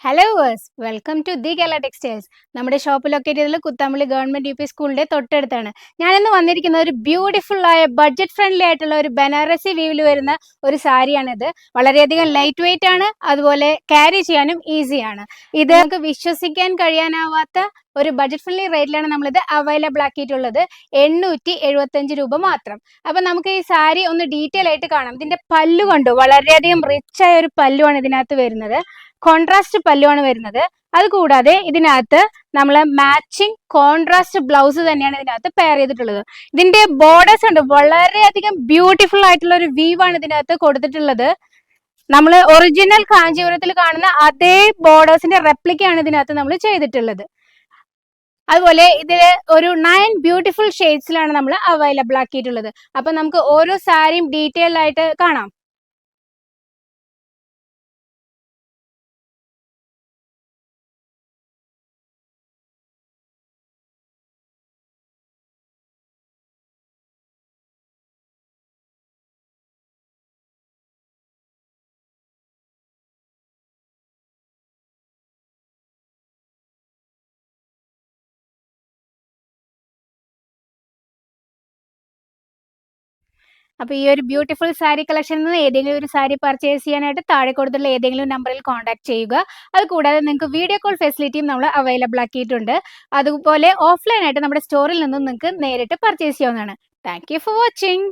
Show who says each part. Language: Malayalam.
Speaker 1: Hello viewers welcome to the Kerala textiles. നമ്മുടെ ഷോപ്പ് ലൊക്കേറ്റ് ചെയ്തത് കുത്താമ്പള്ളി ഗവൺമെന്റ് യു പി സ്കൂളിന്റെ തൊട്ടടുത്താണ്. ഞാനിന്ന് വന്നിരിക്കുന്ന ഒരു ബ്യൂട്ടിഫുൾ ആയ ബഡ്ജറ്റ് ഫ്രണ്ട്ലി ആയിട്ടുള്ള ഒരു ബനാറസി വീവിൽ വരുന്ന ഒരു സാരിയാണിത്. വളരെയധികം ലൈറ്റ് വെയിറ്റ് ആണ്, അതുപോലെ ക്യാരി ചെയ്യാനും ഈസിയാണ്. ഇത് നമുക്ക് വിശ്വസിക്കാൻ കഴിയാനാവാത്ത ഒരു ബഡ്ജറ്റ് ഫ്രണ്ട്ലി റേറ്റിലാണ് നമ്മളിത് അവൈലബിൾ ആക്കിയിട്ടുള്ളത്. 875 രൂപ മാത്രം. അപ്പൊ നമുക്ക് ഈ സാരി ഒന്ന് ഡീറ്റെയിൽ ആയിട്ട് കാണാം. ഇതിന്റെ പല്ലു കണ്ടു, വളരെയധികം റിച്ച് ആയ ഒരു പല്ലുവാണ് ഇതിനകത്ത് വരുന്നത്. കോൺട്രാസ്റ്റ് പല്ലുവാണ് വരുന്നത്. അതുകൂടാതെ ഇതിനകത്ത് നമ്മൾ മാച്ചിങ് കോൺട്രാസ്റ്റ് ബ്ലൗസ് തന്നെയാണ് ഇതിനകത്ത് പെയർ ചെയ്തിട്ടുള്ളത്. ഇതിന്റെ ബോർഡേഴ്സ് ഉണ്ട്, വളരെയധികം ബ്യൂട്ടിഫുൾ ആയിട്ടുള്ള ഒരു വീവാണ് ഇതിനകത്ത് കൊടുത്തിട്ടുള്ളത്. നമ്മൾ ഒറിജിനൽ കാഞ്ചീപുരത്തിൽ കാണുന്ന അതേ ബോർഡേഴ്സിന്റെ റെപ്ലിക്കയാണ് ഇതിനകത്ത് നമ്മൾ ചെയ്തിട്ടുള്ളത്. അതുപോലെ ഇതില് ഒരു 9 ബ്യൂട്ടിഫുൾ ഷെയ്ഡ്സിലാണ് നമ്മൾ അവൈലബിൾ ആക്കിയിട്ടുള്ളത്. അപ്പൊ നമുക്ക് ഓരോ സാരിയും ഡീറ്റെയിൽ ആയിട്ട് കാണാം. അപ്പൊ ഈ ഒരു ബ്യൂട്ടിഫുൾ സാരി കളക്ഷനിൽ നിന്ന് ഏതെങ്കിലും ഒരു സാരി പർച്ചേസ് ചെയ്യാനായിട്ട് താഴെ കൊടുത്തുള്ള ഏതെങ്കിലും നമ്പറിൽ കോൺടാക്ട് ചെയ്യുക. അത് കൂടാതെ നിങ്ങൾക്ക് വീഡിയോ കോൾ ഫെസിലിറ്റിയും നമ്മൾ അവൈലബിൾ ആക്കിയിട്ടുണ്ട്. അതുപോലെ ഓഫ്ലൈൻ ആയിട്ട് നമ്മുടെ സ്റ്റോറിൽ നിന്നും നിങ്ങൾക്ക് നേരിട്ട് പർച്ചേസ് ചെയ്യാവുന്നതാണ്. Thank you for watching.